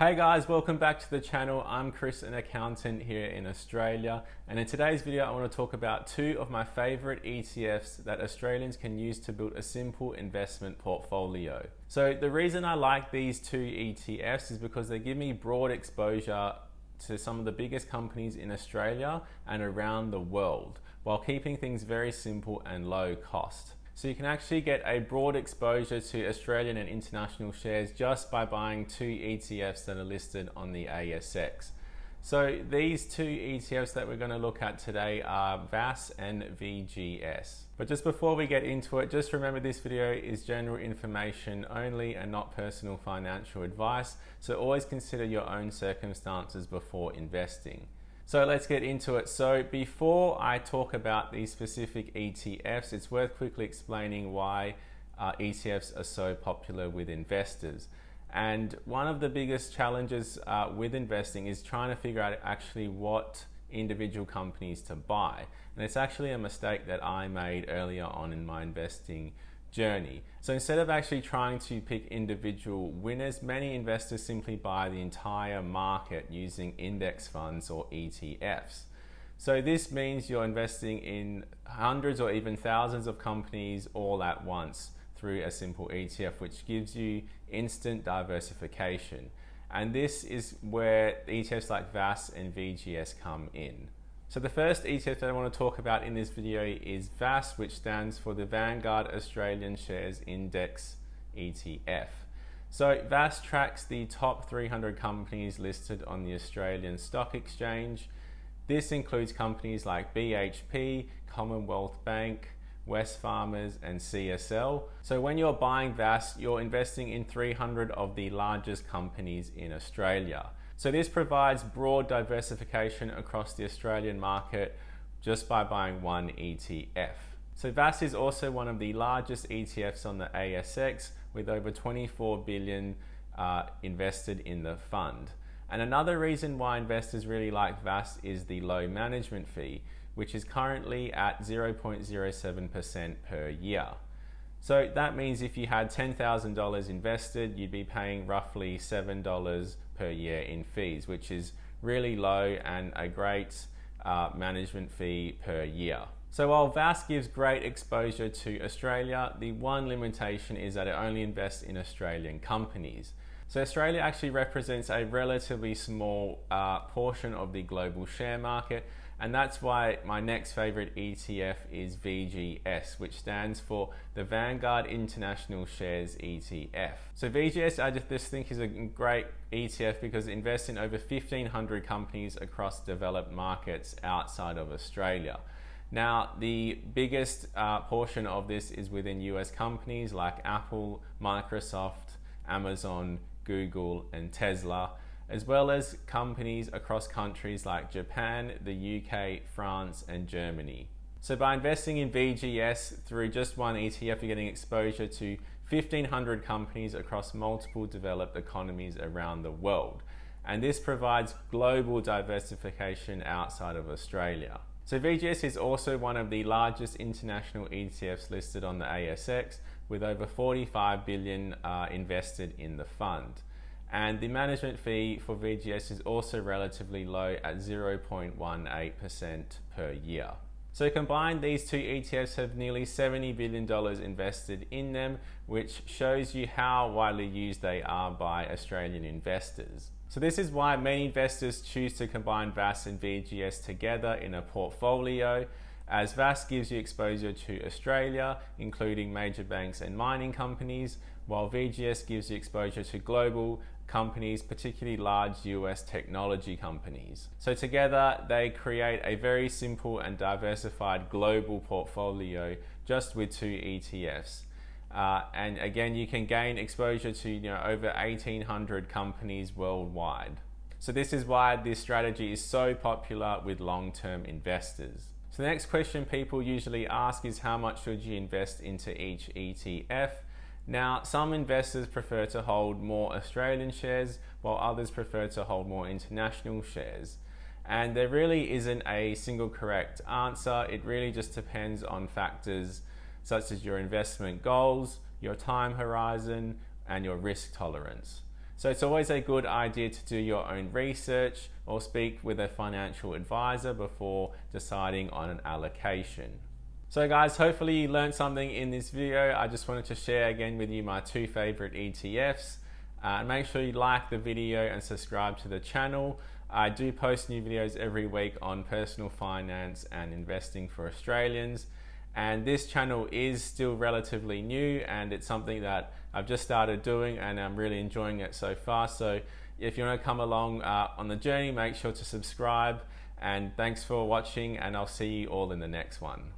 Hey guys, welcome back to the channel. I'm Chris, an accountant here in Australia, and in today's video I want to talk about two of my favorite ETFs that Australians can use to build a simple investment portfolio. So the reason I like these two ETFs is because they give me broad exposure to some of the biggest companies in Australia and around the world, while keeping things very simple and low cost. So you can actually get a broad exposure to Australian and international shares just by buying two ETFs that are listed on the ASX. So these two ETFs that we're going to look at today are VAS and VGS. But just before we get into it, just remember this video is general information only and not personal financial advice. So always consider your own circumstances before investing. So let's get into it. So before I talk about these specific ETFs, it's worth quickly explaining why ETFs are so popular with investors. And one of the biggest challenges with investing is trying to figure out actually what individual companies to buy. And it's actually a mistake that I made earlier on in my investing journey. So instead of actually trying to pick individual winners, many investors simply buy the entire market using index funds or ETFs. So this means you're investing in hundreds or even thousands of companies all at once through a simple ETF, which gives you instant diversification. And this is where ETFs like VAS and VGS come in. So the first ETF that I want to talk about in this video is VAS, which stands for the Vanguard Australian Shares Index ETF. So VAS tracks the top 300 companies listed on the Australian Stock Exchange. This includes companies like BHP, Commonwealth Bank, Wesfarmers and CSL. So when you're buying VAS, you're investing in 300 of the largest companies in Australia. So this provides broad diversification across the Australian market just by buying one ETF. So VAS is also one of the largest ETFs on the ASX with over 24 billion invested in the fund. And another reason why investors really like VAS is the low management fee, which is currently at 0.07% per year. So that means if you had $10,000 invested, you'd be paying roughly $7 per year in fees, which is really low and a great management fee per year. So while VAS gives great exposure to Australia, the one limitation is that it only invests in Australian companies. So Australia actually represents a relatively small portion of the global share market, and that's why my next favorite ETF is VGS, which stands for the Vanguard International Shares ETF. So VGS, I just think is a great ETF because it invests in over 1,500 companies across developed markets outside of Australia. Now, the biggest portion of this is within US companies like Apple, Microsoft, Amazon, Google, and Tesla, as well as companies across countries like Japan, the UK, France, and Germany. So by investing in VGS through just one ETF, you're getting exposure to 1,500 companies across multiple developed economies around the world. And this provides global diversification outside of Australia. So VGS is also one of the largest international ETFs listed on the ASX, with over 45 billion invested in the fund. And the management fee for VGS is also relatively low at 0.18% per year. So combined, these two ETFs have nearly $70 billion invested in them, which shows you how widely used they are by Australian investors. So this is why many investors choose to combine VAS and VGS together in a portfolio, as VAS gives you exposure to Australia, including major banks and mining companies, while VGS gives you exposure to global companies, particularly large US technology companies. So together they create a very simple and diversified global portfolio just with two ETFs. And again, you can gain exposure to over 1,800 companies worldwide. So this is why this strategy is so popular with long-term investors. So the next question people usually ask is, how much should you invest into each ETF? Now, some investors prefer to hold more Australian shares, while others prefer to hold more international shares. And there really isn't a single correct answer. It really just depends on factors such as your investment goals, your time horizon, and your risk tolerance. So it's always a good idea to do your own research or speak with a financial advisor before deciding on an allocation. So guys, hopefully you learned something in this video. I just wanted to share again with you my 2 favorite ETFs. Make sure you like the video and subscribe to the channel. I do post new videos every week on personal finance and investing for Australians. And this channel is still relatively new, and it's something that I've just started doing and I'm really enjoying it so far. So if you want to come along on the journey, make sure to subscribe, and thanks for watching, and I'll see you all in the next one.